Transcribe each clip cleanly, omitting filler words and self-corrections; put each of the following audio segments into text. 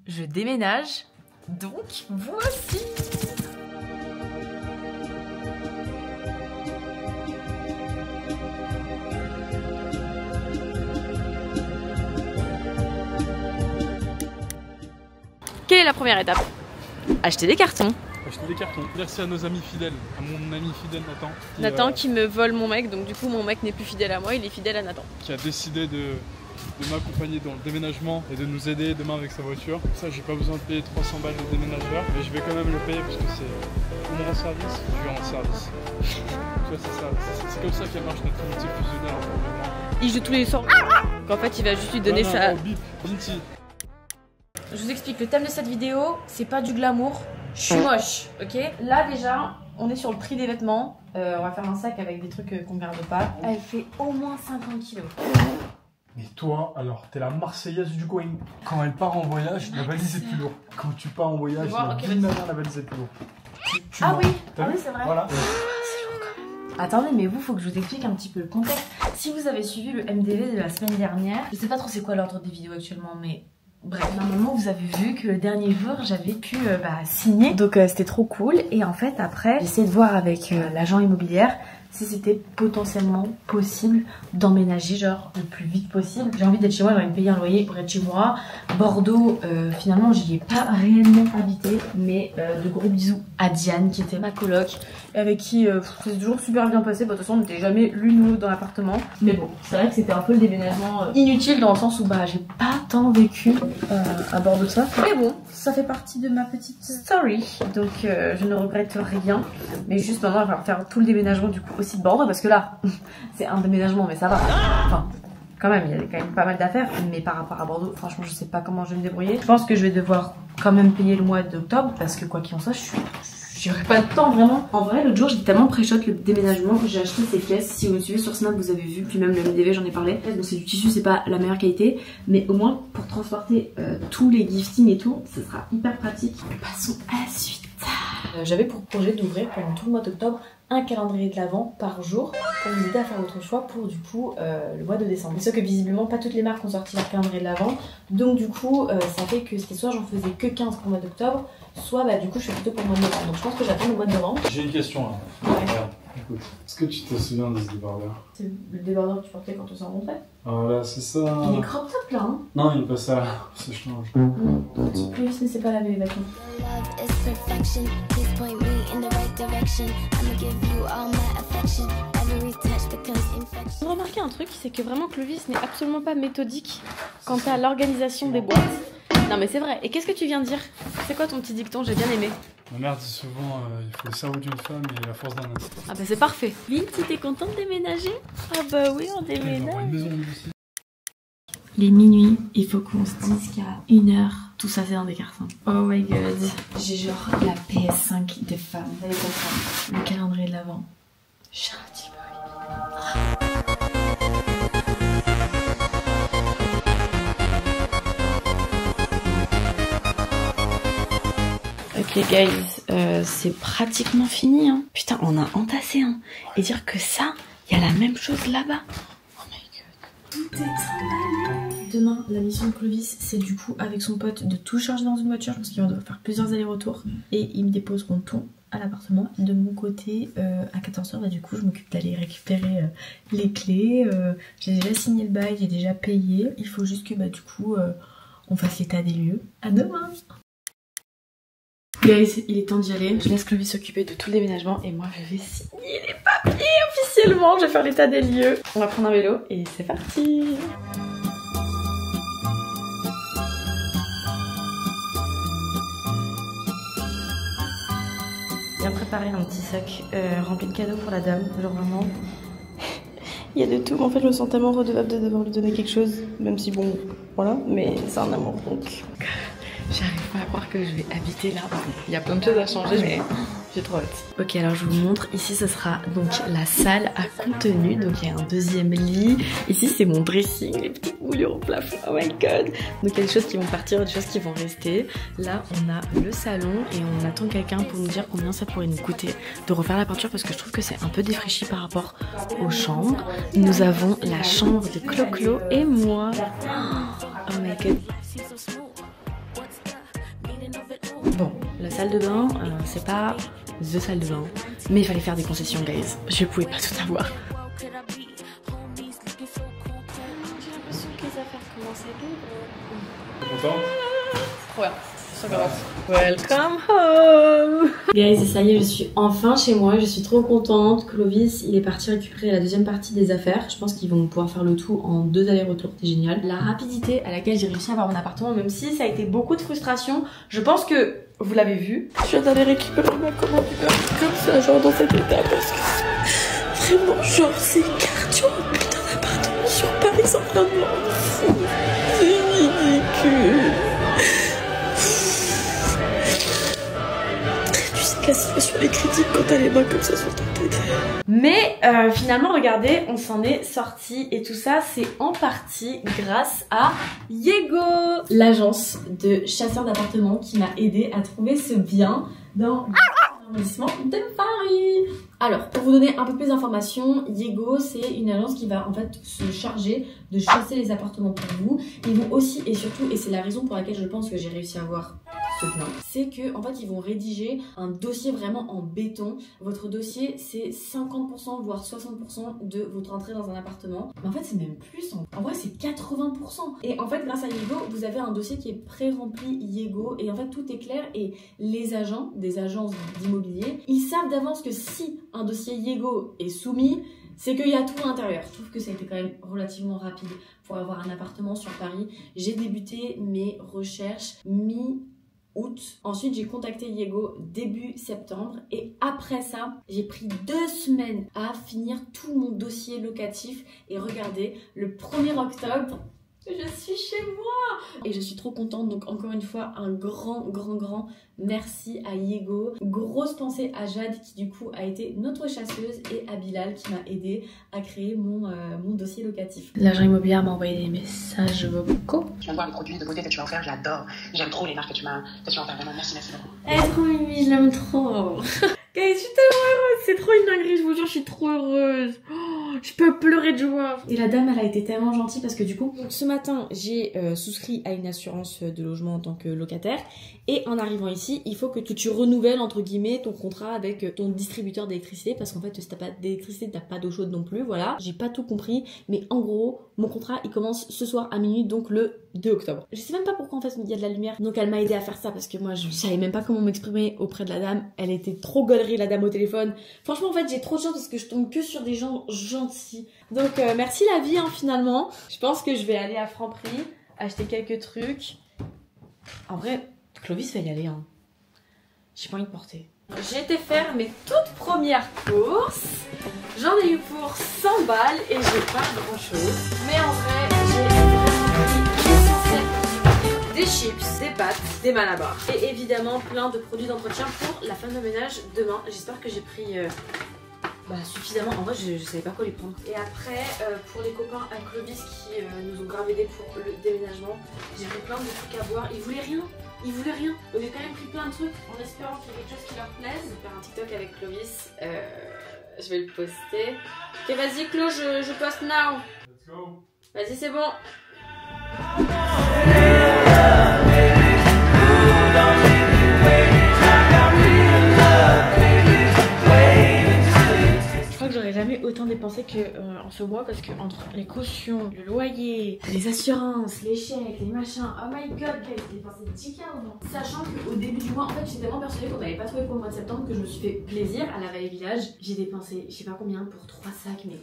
je déménage, donc voici. Quelle est la première étape? Acheter des cartons. Acheter des cartons. Merci à nos amis fidèles, à mon ami fidèle Nathan. Nathan qui me vole mon mec, donc du coup mon mec n'est plus fidèle à moi, il est fidèle à Nathan. Qui a décidé de m'accompagner dans le déménagement et de nous aider demain avec sa voiture. Pour ça, j'ai pas besoin de payer 300 balles de déménageur, mais je vais quand même le payer parce que c'est pour me rendre service, je lui rends service. C'est comme ça qu'elle marche notre amitié fusionnaire. Il joue tous les soirs. En fait, il va juste lui donner sa... Je vous explique, le thème de cette vidéo, c'est pas du glamour. Je suis moche, ok? Là déjà, on est sur le tri des vêtements. On va faire un sac avec des trucs qu'on garde pas. Elle fait au moins 50 kilos. Mais toi, alors, t'es la Marseillaise du coin. Quand elle part en voyage, la valise est plus lourde. Quand tu pars en voyage, la valise est plus lourde. Ah oui, c'est vrai. Voilà. C'est lourd quand même. Attendez, mais vous, faut que je vous explique un petit peu le contexte. Si vous avez suivi le MDV de la semaine dernière, je sais pas trop c'est quoi l'ordre des vidéos actuellement, mais... Bref, normalement vous avez vu que le dernier jour j'avais pu signer, donc c'était trop cool. Et en fait après j'ai essayé de voir avec l'agent immobilière si c'était potentiellement possible d'emménager genre le plus vite possible. J'ai envie d'être chez moi, j'ai envie de payer un loyer pour être chez moi. Bordeaux, finalement j'y ai pas réellement habité, mais de gros bisous à Diane qui était ma coloc, avec qui c'est toujours super bien passé. Bah, de toute façon on n'était jamais l'une ou l'autre dans l'appartement, mais bon c'est vrai que c'était un peu le déménagement inutile dans le sens où bah j'ai pas tant vécu à bord de ça, mais bon ça fait partie de ma petite story, donc je ne regrette rien. Mais juste maintenant il va falloir faire tout le déménagement du coup aussi de Bordeaux, parce que là c'est un déménagement mais ça va, enfin quand même il y a quand même pas mal d'affaires, mais par rapport à Bordeaux franchement je sais pas comment je vais me débrouiller. Je pense que je vais devoir quand même payer le mois d'octobre, parce que quoi qu'il en soit j'aurai pas de temps vraiment. En vrai l'autre jour j'étais tellement pré-shot le déménagement que j'ai acheté ces pièces. Si vous me suivez sur Snap vous avez vu, puis même le MDV j'en ai parlé. Bon c'est du tissu, c'est pas la meilleure qualité, mais au moins pour transporter tous les giftings et tout, ce sera hyper pratique. Passons à la suite. J'avais pour projet d'ouvrir pendant tout le mois d'octobre un calendrier de l'Avent par jour pour vous aider à faire votre choix pour du coup le mois de décembre. Mais sauf que visiblement pas toutes les marques ont sorti leur calendrier de l'Avent, donc du coup ça fait que c'était soit j'en faisais que 15 pour le mois d'octobre, soit bah du coup je fais plutôt pour le mois de novembre. Donc je pense que j'attends le mois de novembre. J'ai une question là. Ouais. Regarde, écoute. Est-ce que tu te souviens de ce débardeur? C'est le débardeur que tu portais quand on s'est rencontrés. Ah là c'est ça. Il est crop top là hein. Non il est pas ça, ça change. Plus mais c'est pas laver les vêtements. J'ai remarqué un truc, c'est que vraiment Clovis n'est absolument pas méthodique quant à l'organisation des boîtes. Non mais c'est vrai. Et qu'est-ce que tu viens de dire? C'est quoi ton petit dicton? J'ai bien aimé. Ma mère dit souvent il faut le cerveau d'une femme et la force d'un homme. Ah bah c'est parfait. Vinti, t'es contente de déménager? Ah bah oui, on déménage. Il est minuit, il faut qu'on se dise qu'à 1h, tout ça c'est dans des cartons. Oh my god. J'ai genre la PS5 des femmes. Vous allez comprendre. Le calendrier de l'Avent. J'ai un petit peu. Ok guys, c'est pratiquement fini hein. Putain on a entassé hein. Et dire que ça, il y a la même chose là-bas. Oh my god. Tout est emballé. Demain la mission de Clovis c'est du coup avec son pote de tout charger dans une voiture, parce qu'il va devoir faire plusieurs allers-retours. Et ils me déposeront tout à l'appartement. De mon côté à 14h bah, du coup je m'occupe d'aller récupérer les clés. J'ai déjà signé le bail, j'ai déjà payé. Il faut juste que bah du coup on fasse l'état des lieux. À demain. Guys, il est temps d'y aller. Je laisse Clovis s'occuper de tout le déménagement et moi je vais signer les papiers officiellement. Je vais faire l'état des lieux. On va prendre un vélo et c'est parti. Bien préparé un petit sac rempli de cadeaux pour la dame. Genre vraiment, il y a de tout. En fait, je me sens tellement redevable de devoir lui donner quelque chose, même si bon, voilà, mais c'est un amour donc. J'arrive pas à croire que je vais habiter là. Il y a plein de choses à changer, mais j'ai trop hâte. Ok, alors je vous montre. Ici, ce sera donc la salle à contenu. Donc il y a un deuxième lit. Ici, c'est mon dressing, les petites moulures au plafond. Oh my god. Donc il y a des choses qui vont partir, des choses qui vont rester. Là, on a le salon et on attend quelqu'un pour nous dire combien ça pourrait nous coûter de refaire la peinture, parce que je trouve que c'est un peu défraîchi par rapport aux chambres. Nous avons la chambre de Clo-Clo et moi. Oh my god. la salle de bain, c'est pas the salle de bain. Mais il fallait faire des concessions, guys. Je pouvais pas tout avoir. J'ai l'impression que les affaires commencent à Content? Trop bien. Welcome home. Guys, ça y est, je suis enfin chez moi, je suis trop contente. Clovis, il est parti récupérer la deuxième partie des affaires. Je pense qu'ils vont pouvoir faire le tout en 2 allers-retours, c'est génial. La rapidité à laquelle j'ai réussi à avoir mon appartement, même si ça a été beaucoup de frustration, je pense que vous l'avez vu. Je viens d'aller récupérer ma commande comme ça, genre dans cet état, parce que vraiment, genre, c'est cardio, putain d'appartement sur Paris, c'est en train de me rendre fou. C'est ridicule. La situation est critique quand t'as les mains comme ça sur ton tête. Mais finalement, regardez, on s'en est sorti et tout ça, c'est en partie grâce à Yego, l'agence de chasseurs d'appartements qui m'a aidé à trouver ce bien dans l'arrondissement de Paris. Alors, pour vous donner un peu plus d'informations, Yego, c'est une agence qui va en fait se charger de chasser les appartements pour vous. Ils vont aussi et surtout, et c'est la raison pour laquelle je pense que j'ai réussi à avoir ce bien, c'est que en fait ils vont rédiger un dossier vraiment en béton. Votre dossier c'est 50% voire 60% de votre entrée dans un appartement. Mais en fait c'est même plus, en vrai c'est 80%. Et en fait grâce à Yego, vous avez un dossier qui est pré-rempli Yego et en fait tout est clair et les agents des agences d'immobilier, ils savent d'avance que si un dossier Yego est soumis, c'est qu'il y a tout à l'intérieur. Je trouve que ça a été quand même relativement rapide pour avoir un appartement sur Paris. J'ai débuté mes recherches mi-août. Ensuite, j'ai contacté Yego début septembre. Et après ça, j'ai pris 2 semaines à finir tout mon dossier locatif. Et regardez, le 1er octobre, je suis chez moi et je suis trop contente. Donc encore une fois, un grand merci à Yego. Grosse pensée à Jade qui du coup a été notre chasseuse et à Bilal qui m'a aidé à créer mon dossier locatif. L'agent immobilier m'a envoyé des messages vocaux. Je viens de voir les produits de beauté que tu m'as offert, j'adore. J'aime trop les marques que tu m'as offert, vraiment merci beaucoup. Elle est trop mimi, je l'aime trop. Guys, je suis tellement heureuse, c'est trop une dinguerie, je vous jure, je suis trop heureuse. Oh, je peux pleurer de joie. Et la dame, elle a été tellement gentille parce que du coup, ce matin, j'ai souscrit à une assurance de logement en tant que locataire. Et en arrivant ici, il faut que tu renouvelles, entre guillemets, ton contrat avec ton distributeur d'électricité. Parce qu'en fait, si t'as pas d'électricité, t'as pas d'eau chaude non plus, voilà. J'ai pas tout compris, mais en gros, mon contrat, il commence ce soir à minuit, donc le 2 octobre. Je sais même pas pourquoi en fait il y a de la lumière. Donc elle m'a aidé à faire ça parce que moi, je savais même pas comment m'exprimer auprès de la dame. Elle était trop gaulerie, la dame au téléphone. Franchement, en fait, j'ai trop de chance parce que je tombe que sur des gens gentils. Donc merci la vie, hein, finalement. Je pense que je vais aller à Franprix, acheter quelques trucs. En vrai, Clovis va y aller, hein. J'ai pas envie de porter. J'ai été faire mes toutes premières courses. J'en ai eu pour 100 balles et j'ai pas grand chose. Mais en vrai, j'ai l'essentiel. Des chips, des pâtes, des malabars. Et évidemment plein de produits d'entretien pour la femme de ménage demain. J'espère que j'ai pris suffisamment. En vrai, je savais pas quoi lui prendre. Et après, pour les copains à Clovis qui nous ont grave aidé pour le déménagement, j'ai pris plein de trucs à boire. Ils voulaient rien. Ils voulaient rien. Donc j'ai quand même pris plein de trucs en espérant qu'il y ait quelque chose qui leur plaise. Je vais faire un TikTok avec Clovis. Je vais le poster. Ok, vas-y Clo, je poste now. Let's go. Vas-y, c'est bon. J'aurais jamais autant dépensé en ce mois parce que entre les cautions, le loyer, les assurances, les chèques, les machins, oh my god, j'ai dépensé 10 000 €. Sachant qu'au début du mois, en fait, j'étais tellement persuadée qu'on n'avait pas trouvé pour le mois de septembre que je me suis fait plaisir à la Vallée Village. J'ai dépensé, je sais pas combien, pour 3 sacs, mais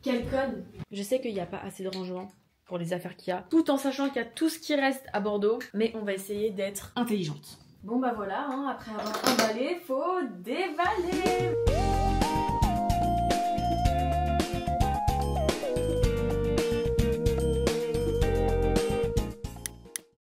quel code. Je sais qu'il n'y a pas assez de rangement pour les affaires qu'il y a, tout en sachant qu'il y a tout ce qui reste à Bordeaux, mais on va essayer d'être intelligente. Bon bah voilà, hein, après avoir emballé, faut dévaler.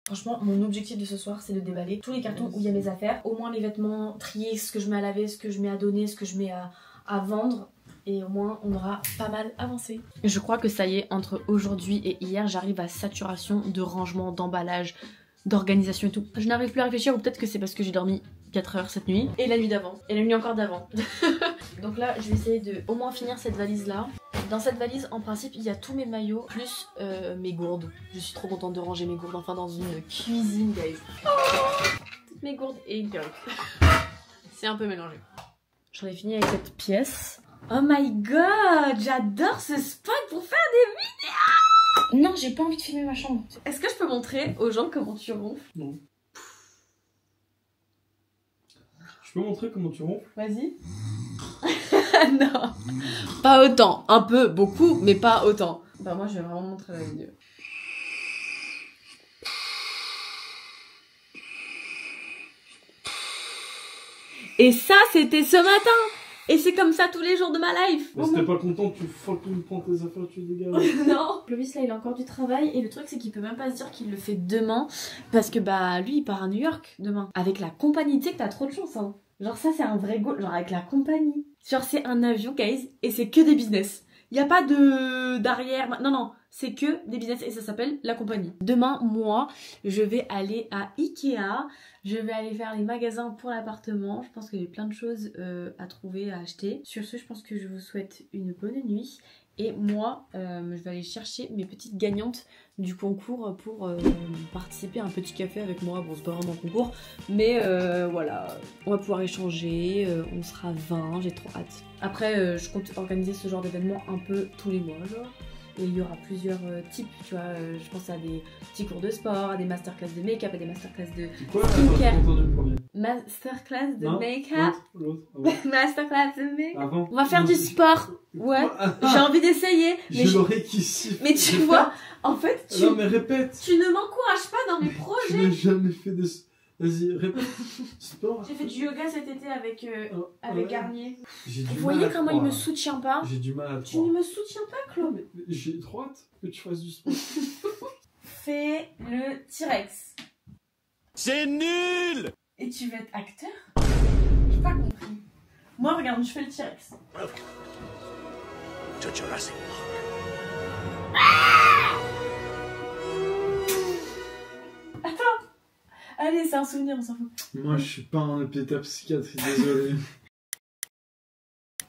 Franchement, mon objectif de ce soir, c'est de déballer tous les cartons où il y a mes affaires. Au moins mes vêtements, trier ce que je mets à laver, ce que je mets à donner, ce que je mets à vendre. Et au moins, on aura pas mal avancé. Je crois que ça y est, entre aujourd'hui et hier, j'arrive à saturation de rangement, d'emballage, d'organisation et tout. Je n'arrive plus à réfléchir, ou peut-être que c'est parce que j'ai dormi 4 heures cette nuit. Et la nuit d'avant. Et la nuit encore d'avant. Donc là, je vais essayer de au moins finir cette valise-là. Dans cette valise, en principe, il y a tous mes maillots, plus mes gourdes. Je suis trop contente de ranger mes gourdes, enfin dans une cuisine, guys. Oh, mes gourdes et une perruque. C'est un peu mélangé. J'en ai fini avec cette pièce. Oh my god, j'adore ce spot pour faire des vidéos. Non, j'ai pas envie de filmer ma chambre. Est-ce que je peux montrer aux gens comment tu ronfles? Non. Je peux montrer comment tu ronfles? Vas-y. Non. Pas autant. Un peu, beaucoup, mais pas autant. Bah moi, je vais vraiment montrer la vidéo. Et ça, c'était ce matin. Et c'est comme ça tous les jours de ma life. Mais si t'es pas content, tu fucking prends tes affaires, tu dégages. Non. Clovis là, il a encore du travail et le truc c'est qu'il peut même pas se dire qu'il le fait demain parce que bah lui il part à New York demain avec la compagnie. Tu sais que t'as trop de chance hein. Genre ça c'est un vrai goal, genre avec la compagnie. Genre c'est un avion guys et c'est que des business. Y a pas de d'arrière, non non, c'est que des business et ça s'appelle la compagnie. Demain moi je vais aller à Ikea. Je vais aller faire les magasins pour l'appartement. Je pense que j'ai plein de choses à trouver, à acheter. Sur ce, je pense que je vous souhaite une bonne nuit. Et moi, je vais aller chercher mes petites gagnantes du concours pour participer à un petit café avec moi. Bon, c'est pas vraiment un concours, mais voilà. On va pouvoir échanger, on sera 20, j'ai trop hâte. Après, je compte organiser ce genre d'événement un peu tous les mois, genre. Et il y aura plusieurs types, tu vois, je pense à des petits cours de sport, à des masterclass de make-up, à des masterclass de skincare. Masterclass de make-up. Masterclass de make-up. On va faire du sport. Ouais, j'ai envie d'essayer. J'ai l'oreille qui siffle. Mais tu vois, en fait, non mais répète. Tu ne m'encourages pas dans mes projets. Je n'ai jamais fait de... Vas-y, répète. Sport. J'ai fait du yoga cet été avec Garnier. Vous voyez comment il me soutient pas? J'ai du mal à te Tu ne me soutiens pas, Claude? J'ai trop hâte que tu fasses du sport. Fais le T-Rex. C'est nul! Et tu veux être acteur? J'ai pas compris. Moi, regarde, je fais le T-Rex. To Jurassic Park. Attends! Allez, c'est un souvenir, on s'en fout. Moi, je suis pas un pétapsychiatre, désolé.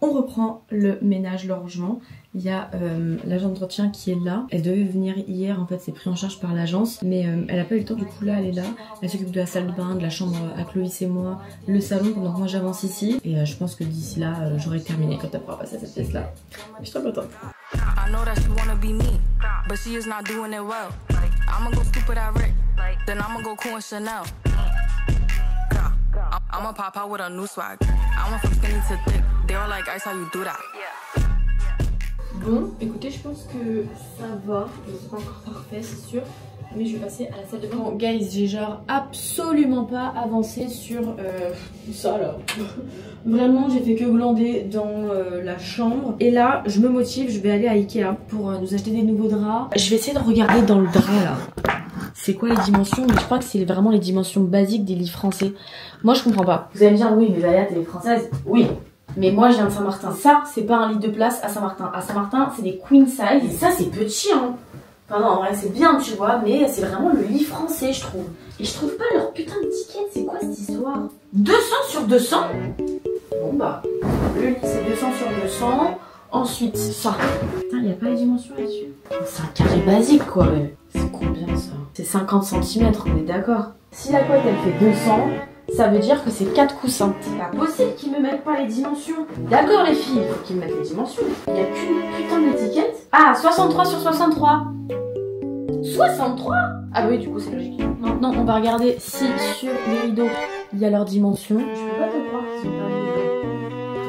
On reprend le ménage, le rangement. Il y a l'agent d'entretien qui est là. Elle devait venir hier, en fait c'est pris en charge par l'agence. Mais elle a pas eu le temps, du coup là elle est là. Elle s'occupe de la salle de bain, de la chambre à Clovis et moi, le salon pendant que moi j'avance ici. Et je pense que d'ici là j'aurai terminé quand elle pourra passer à cette pièce là. Je suis trop contente. I know that she wanna be me, but she is not doing it well. I'ma go stupid at Rick, then I'ma go cool in Chanel. I'ma pop out with a new swag. I went from skinny to thick. They were like, Ice, how you do that? Bon, écoutez, je pense que ça va. C'est pas encore parfait, c'est sûr. Mais je vais passer à la salle de bain. Bon, guys, j'ai genre absolument pas avancé sur ça là. Vraiment, j'ai fait que glander dans la chambre. Et là, je me motive, je vais aller à Ikea pour nous acheter des nouveaux draps. Je vais essayer de regarder dans le drap là. C'est quoi les dimensions? Mais je crois que c'est vraiment les dimensions basiques des lits français. Moi, je comprends pas. Vous allez me dire, oui, mais Valéa, t'es française. Oui. Mais moi, je viens de Saint-Martin. Ça, c'est pas un lit de place à Saint-Martin. À Saint-Martin, c'est des queen size. Et ça, c'est petit, hein. Enfin non, en vrai, c'est bien, tu vois. Mais c'est vraiment le lit français, je trouve. Et je trouve pas leur putain de ticket. C'est quoi cette histoire? 200 sur 200? Bon, bah, le lit, c'est 200 sur 200. Ensuite, ça. Putain, il y a pas les dimensions là-dessus. C'est un carré basique, quoi. C'est combien, ça? C'est 50 cm, on est d'accord. Si la couette, elle fait 200... ça veut dire que c'est 4 coussins. C'est pas possible qu'ils me mettent pas les dimensions. D'accord les filles, il faut qu'ils me mettent les dimensions. Il n'y a qu'une putain d'étiquette. Ah, 63 sur 63. 63? Ah oui, du coup c'est logique. Maintenant, on va regarder si sur les rideaux, il y a leurs dimensions. Je peux pas te croire qu'ils ont pas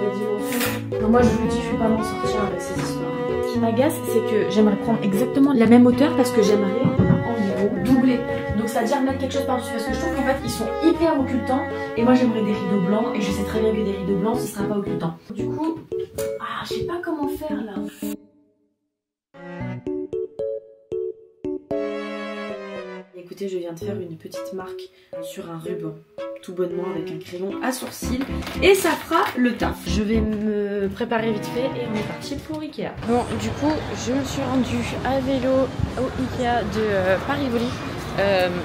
les dimensions. Non, moi je vous le dis, je vais pas m'en sortir avec ces histoires. Ce qui m'agace, c'est que j'aimerais prendre exactement la même hauteur parce que j'aimerais en gros doubler. Donc ça veut dire mettre quelque chose par-dessus parce que je trouve qu'en fait ils sont hyper occultants et moi j'aimerais des rideaux blancs et je sais très bien que des rideaux blancs ce sera pas occultant. Du coup, je sais pas comment faire là. Écoutez, je viens de faire une petite marque sur un ruban tout bonnement avec un crayon à sourcils et ça fera le taf. Je vais me préparer vite fait et on est parti pour Ikea. Bon, du coup, je me suis rendue à vélo au Ikea de Paris-Voli.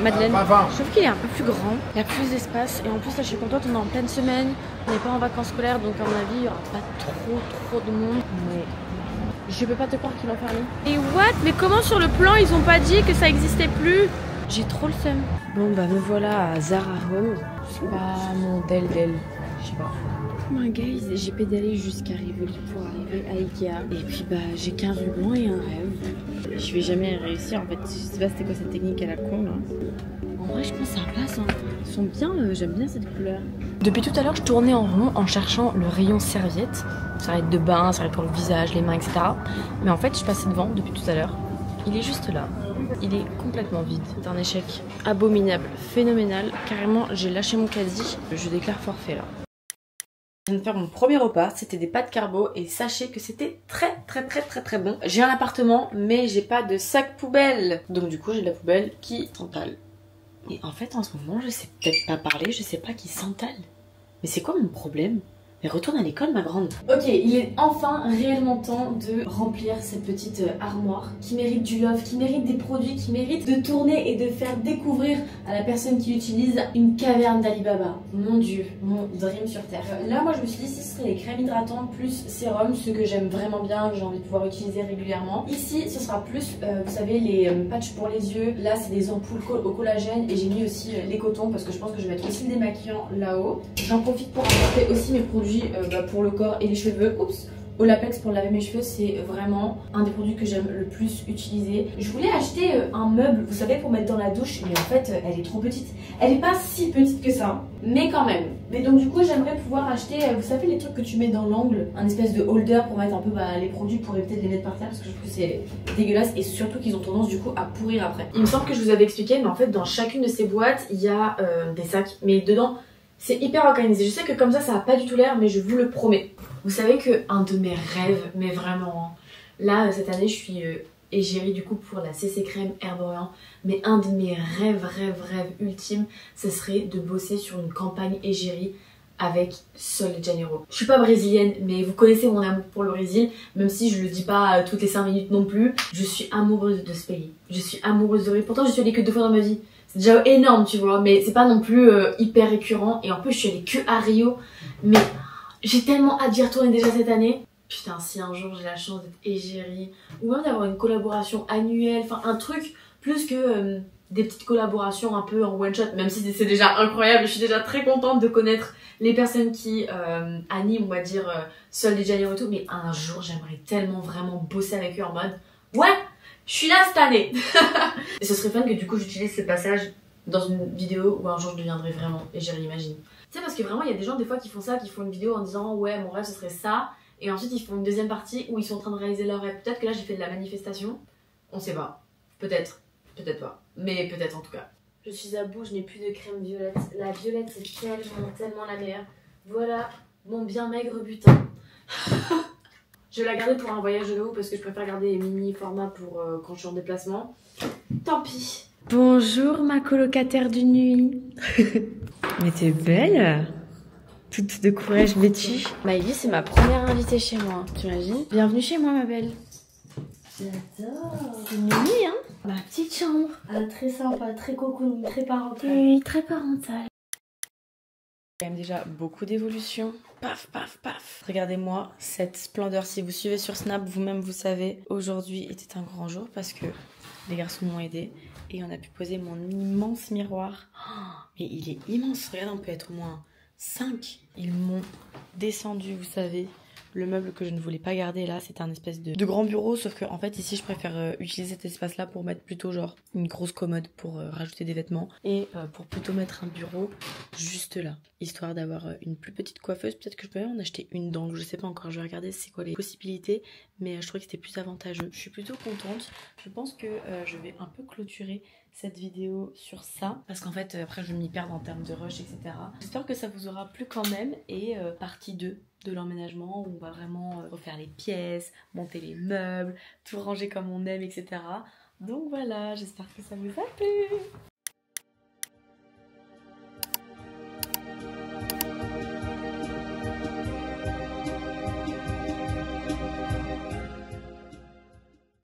Madeleine, je trouve qu'il est un peu plus grand, il y a plus d'espace et en plus là je suis contente, on est en pleine semaine, on n'est pas en vacances scolaires donc à mon avis il n'y aura pas trop de monde. Mais je peux pas te croire qu'ils l'ont fermé. Et what? Mais comment sur le plan ils ont pas dit que ça existait plus? J'ai trop le seum. Bon bah me voilà à Zara Home. C'est pas mon del, je sais pas. My guys, j'ai pédalé jusqu'à Rivoli pour arriver à Ikea. Et puis bah j'ai qu'un ruban et un rêve. Je vais jamais réussir en fait. Je sais pas c'était quoi cette technique à la con là. En vrai je pense que ça passe hein. Ils sont bien, j'aime bien cette couleur. Depuis tout à l'heure je tournais en rond en cherchant le rayon serviettes. Serviettes de bain, serviettes pour le visage, les mains, etc. Mais en fait je passais devant depuis tout à l'heure. Il est juste là. Il est complètement vide. C'est un échec abominable, phénoménal. Carrément j'ai lâché mon caddie. Je déclare forfait là. Je viens de faire mon premier repas, c'était des pâtes carbo et sachez que c'était très bon. J'ai un appartement mais j'ai pas de sac poubelle. Donc du coup j'ai de la poubelle qui s'entale. Et en fait en ce moment je sais peut-être pas parler, je sais pas qui s'entale. Mais c'est quoi mon problème ? Mais retourne à l'école ma grande. Ok, il est enfin réellement temps de remplir cette petite armoire qui mérite du love, qui mérite des produits, qui mérite de tourner et de faire découvrir à la personne qui l'utilise une caverne d'Alibaba. Mon dieu, mon dream sur terre. Là moi je me suis dit ce serait les crèmes hydratantes plus sérum, ce que j'aime vraiment bien, que j'ai envie de pouvoir utiliser régulièrement. Ici ce sera plus, vous savez, les patchs pour les yeux. Là c'est des ampoules au collagène et j'ai mis aussi les cotons parce que je pense que je vais mettre aussi le démaquillant là-haut. J'en profite pour apporter aussi mes produits pour le corps et les cheveux. Oups, Olaplex pour laver mes cheveux, c'est vraiment un des produits que j'aime le plus utiliser. Je voulais acheter un meuble, vous savez, pour mettre dans la douche, mais en fait elle est trop petite. Elle est pas si petite que ça, mais quand même. Mais donc du coup j'aimerais pouvoir acheter, vous savez, les trucs que tu mets dans l'angle, un espèce de holder pour mettre un peu les produits pour éviter de les mettre par terre parce que je trouve que c'est dégueulasse et surtout qu'ils ont tendance du coup à pourrir après. Il me semble que je vous avais expliqué, mais en fait dans chacune de ces boîtes il y a des sacs, mais dedans c'est hyper organisé. Je sais que comme ça a pas du tout l'air, mais je vous le promets. Vous savez que un de mes rêves, mais vraiment, là cette année je suis égérie du coup pour la CC Crème Herborian, mais un de mes rêves ultimes, ce serait de bosser sur une campagne égérie avec Sol de Janeiro. Je suis pas brésilienne, mais vous connaissez mon amour pour le Brésil, même si je le dis pas toutes les 5 minutes non plus. Je suis amoureuse de ce pays. Je suis amoureuse de Rio. Pourtant je suis allée que 2 fois dans ma vie. C'est déjà énorme, tu vois, mais c'est pas non plus hyper récurrent. Et en plus, je suis allée que à Rio. Mais j'ai tellement hâte d'y retourner déjà cette année. Putain, si un jour j'ai la chance d'être égérie, ou même d'avoir une collaboration annuelle, enfin un truc plus que des petites collaborations un peu en one shot, même si c'est déjà incroyable. Je suis déjà très contente de connaître les personnes qui animent, on va dire, Sol de Janeiro et tout. Mais un jour, j'aimerais tellement vraiment bosser avec eux en mode ouais, je suis là cette année. Et ce serait fun que du coup j'utilise ce passage dans une vidéo où un jour je deviendrai vraiment égérie, imagine. Tu sais, parce que vraiment il y a des gens des fois qui font ça, qui font une vidéo en disant ouais mon rêve ce serait ça, et ensuite ils font une deuxième partie où ils sont en train de réaliser leur rêve. Peut-être que là j'ai fait de la manifestation, on sait pas. Peut-être, peut-être pas, mais peut-être en tout cas. Je suis à bout, je n'ai plus de crème violette. La violette c'est tellement la meilleure. Voilà mon bien maigre butin. Je vais la garder pour un voyage de l'eau parce que je préfère garder les mini formats pour quand je suis en déplacement. Tant pis. Bonjour ma colocataire de nuit. Mais t'es belle. Toute de courage vêtue. Maëlys c'est ma première invitée chez moi, t'imagines? Bienvenue chez moi ma belle. J'adore. C'est mini hein. Ma petite chambre. Très sympa, très cocooning, très parentale. Oui, très parentale. Quand même déjà beaucoup d'évolution. Paf, paf, paf. Regardez-moi cette splendeur. Si vous suivez sur Snap, vous-même vous savez, aujourd'hui était un grand jour parce que les garçons m'ont aidé et on a pu poser mon immense miroir. Oh, mais il est immense. Regarde, on peut être au moins 5. Ils m'ont descendu, vous savez. Le meuble que je ne voulais pas garder là, c'était un espèce de grand bureau, sauf que en fait ici je préfère utiliser cet espace là pour mettre plutôt genre une grosse commode pour rajouter des vêtements et pour plutôt mettre un bureau juste là, histoire d'avoir une plus petite coiffeuse. Peut-être que je peux en acheter une d'angle, je sais pas encore, je vais regarder c'est quoi les possibilités, mais je trouvais que c'était plus avantageux. Je suis plutôt contente, je pense que je vais un peu clôturer cette vidéo sur ça parce qu'en fait après je m'y perds en termes de rush, etc. J'espère que ça vous aura plu quand même et partie 2 de l'emménagement où on va vraiment refaire les pièces, monter les meubles, tout ranger comme on aime, etc. Donc voilà, j'espère que ça vous a plu.